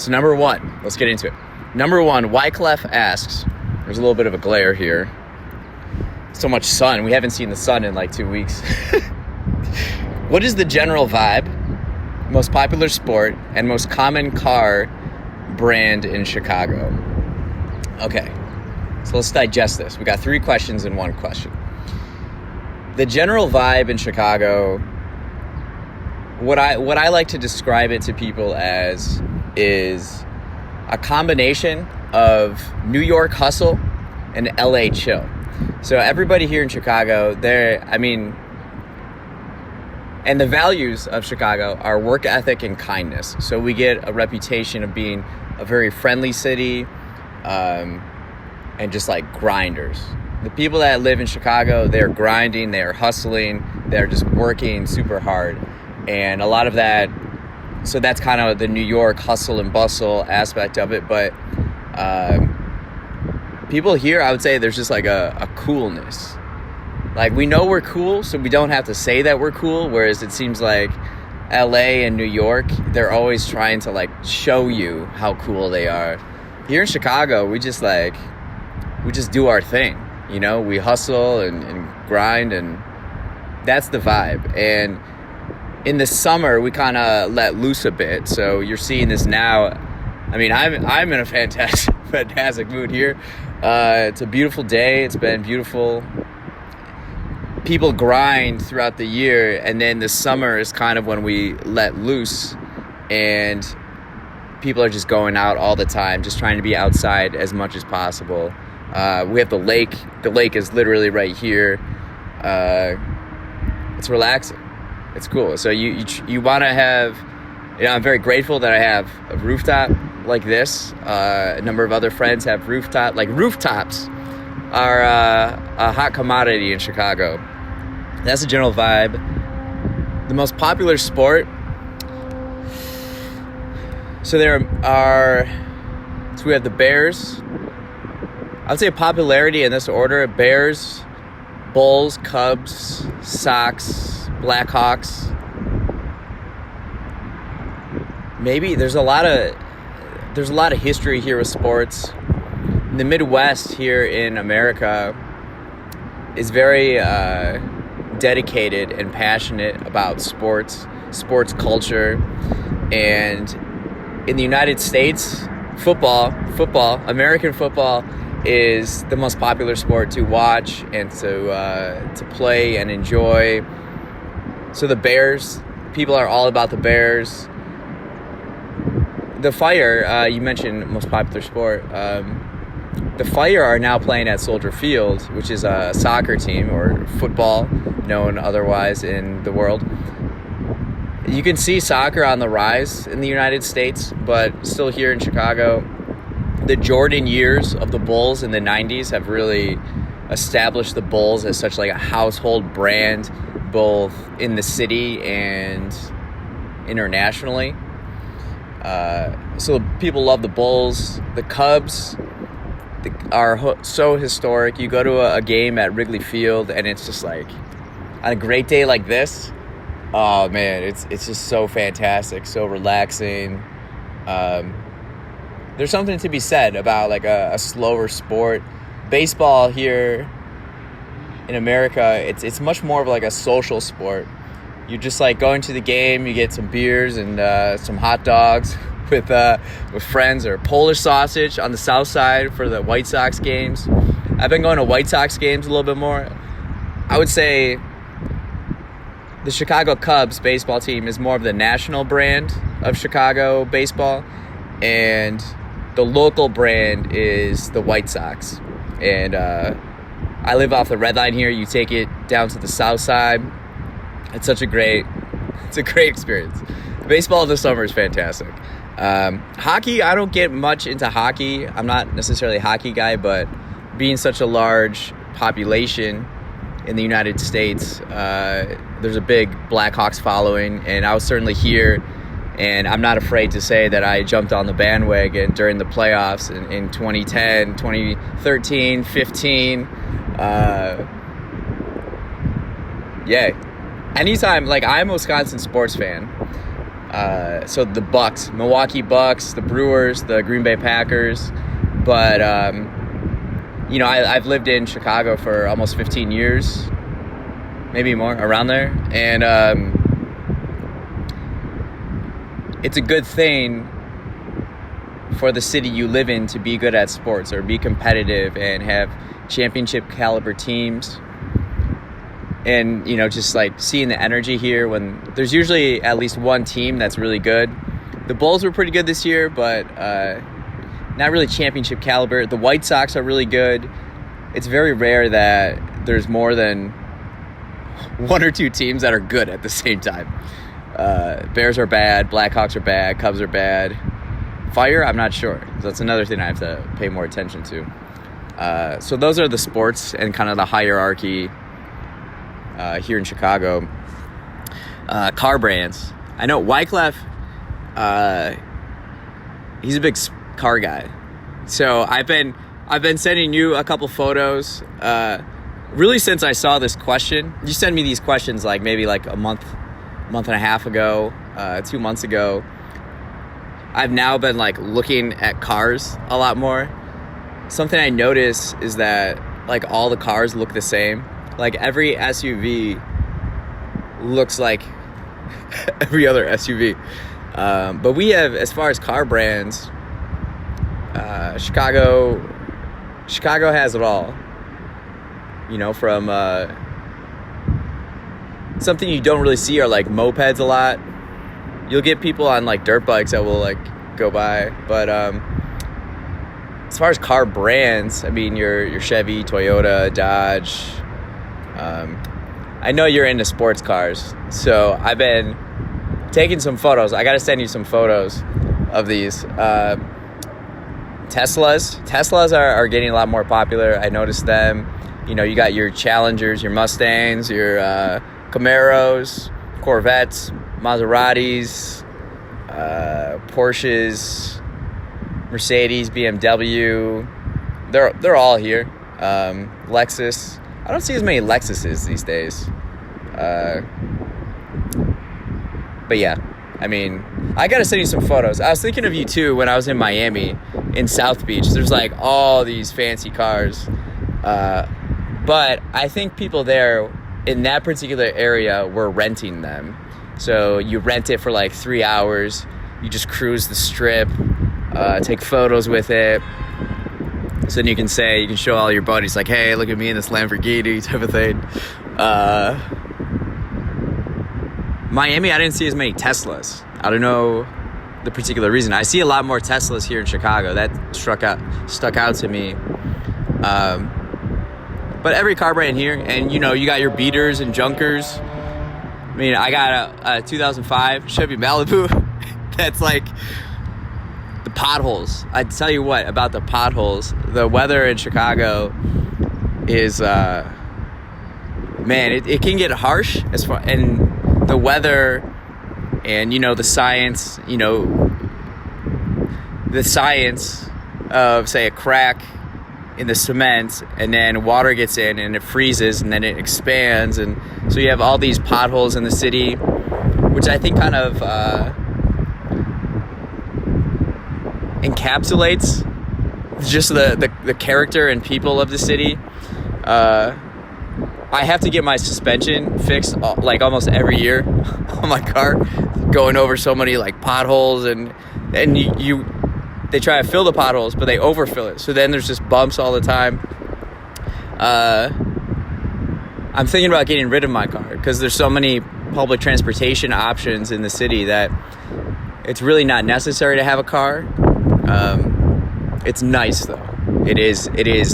So number one, let's get into it. Number one, Wycliff asks, there's a little bit of a glare here. So much sun. We haven't seen the sun in like 2 weeks. What is the general vibe, most popular sport, and most common car brand in Chicago? Okay, so let's digest this. We got 3 questions in one question. The general vibe in Chicago, what I like to describe it to people as is a combination of New York hustle and LA chill. So everybody here in Chicago, and the values of Chicago are work ethic and kindness. So we get a reputation of being a very friendly city, and just like grinders. The people that live in Chicago, they're grinding, they're hustling, they're just working super hard. And a lot of that, so that's kind of the New York hustle and bustle aspect of it. But people here, I would say there's just like a coolness. Like, we know we're cool, so we don't have to say that we're cool. Whereas it seems like LA and New York, they're always trying to like show you how cool they are. Here in Chicago, we just do our thing. You know, we hustle and grind, and that's the vibe. And in the summer, we kind of let loose a bit. So you're seeing this now. I mean, I'm in a fantastic mood here. It's a beautiful day. It's been beautiful. People grind throughout the year, and then the summer is kind of when we let loose, and people are just going out all the time, just trying to be outside as much as possible. We have the lake. The lake is literally right here. It's relaxing. It's cool. So you want to have, I'm very grateful that I have a rooftop like this. A number of other friends have rooftops are a hot commodity in Chicago. That's the general vibe. The most popular sport. So we have the Bears. I would say popularity in this order: Bears, Bulls, Cubs, Sox, Blackhawks. Maybe there's a lot of history here with sports. The Midwest here in America is very dedicated and passionate about sports culture. And in the United States, American football is the most popular sport to watch and to play and enjoy. So the Bears, people are all about the Bears. The Fire, you mentioned most popular sport. The Fire are now playing at Soldier Field, which is a soccer team, or football, known otherwise in the world. You can see soccer on the rise in the United States, but still here in Chicago, the Jordan years of the Bulls in the 90s have really established the Bulls as such like a household brand, both in the city and internationally. So people love the Bulls. The Cubs are so historic. You go to a game at Wrigley Field, and it's just like, on a great day like this, oh man, it's just so fantastic, so relaxing. There's something to be said about like a slower sport. Baseball here in America, it's much more of like a social sport. You just like going to the game, you get some beers and some hot dogs with friends, or Polish sausage on the south side for the White Sox games. I've been going to White Sox games a little bit more. I would say the Chicago Cubs baseball team is more of the national brand of Chicago baseball, and the local brand is the White Sox. And I live off the Red Line here. You take it down to the south side. It's a great experience. Baseball in the summer is fantastic. Hockey, I don't get much into hockey. I'm not necessarily a hockey guy, but being such a large population in the United States, there's a big Blackhawks following, and I was certainly here, and I'm not afraid to say that I jumped on the bandwagon during the playoffs in 2010, 2013, 15. Anytime, like, I'm a Wisconsin sports fan. So the Bucks, Milwaukee Bucks, the Brewers, the Green Bay Packers. But, I've lived in Chicago for almost 15 years, maybe more, around there. And it's a good thing for the city you live in to be good at sports or be competitive and have championship caliber teams. And, just like seeing the energy here when there's usually at least one team that's really good. The Bulls were pretty good this year, but not really championship caliber. The White Sox are really good. It's very rare that there's more than one or two teams that are good at the same time. Bears are bad, Blackhawks are bad, Cubs are bad. Fire, I'm not sure. That's another thing I have to pay more attention to. So those are the sports and kind of the hierarchy here in Chicago. Car brands. I know Wycliff, he's a big car guy. So I've been sending you a couple photos really since I saw this question. You sent me these questions maybe a month and a half ago, 2 months ago. I've now been looking at cars a lot more. Something I notice is that all the cars look the same. Every SUV looks like every other SUV. But we have, as far as car brands, Chicago has it all. From something you don't really see are mopeds a lot. You'll get people on dirt bikes that will go by, but as far as car brands, I mean your Chevy, Toyota, Dodge. I know you're into sports cars, so I've been taking some photos. I got to send you some photos of these. Teslas are getting a lot more popular. I noticed them. You got your Challengers, your Mustangs, your Camaros, Corvettes, Maseratis, Porsches, Mercedes, BMW. They're all here. Lexus. I don't see as many Lexuses these days. But yeah, I mean, I gotta send you some photos. I was thinking of you too when I was in Miami, in South Beach. There's all these fancy cars. But I think people there in that particular area were renting them. So you rent it for 3 hours. You just cruise the strip, take photos with it. So then you can show all your buddies hey, look at me in this Lamborghini type of thing. Miami, I didn't see as many Teslas. I don't know the particular reason. I see a lot more Teslas here in Chicago. That stuck out to me. But every car brand here, and you got your beaters and junkers. I mean, I got a 2005 Chevy Malibu. That's the potholes. I tell you what about the potholes. The weather in Chicago is, man, it can get harsh and the weather and the science, the science of say a crack in the cement, and then water gets in and it freezes and then it expands, and so you have all these potholes in the city, which I think kind of encapsulates just the character and people of the city. I have to get my suspension fixed almost every year on my car, going over so many potholes, and they try to fill the potholes, but they overfill it. So then there's just bumps all the time. I'm thinking about getting rid of my car because there's so many public transportation options in the city that it's really not necessary to have a car. It's nice though. It is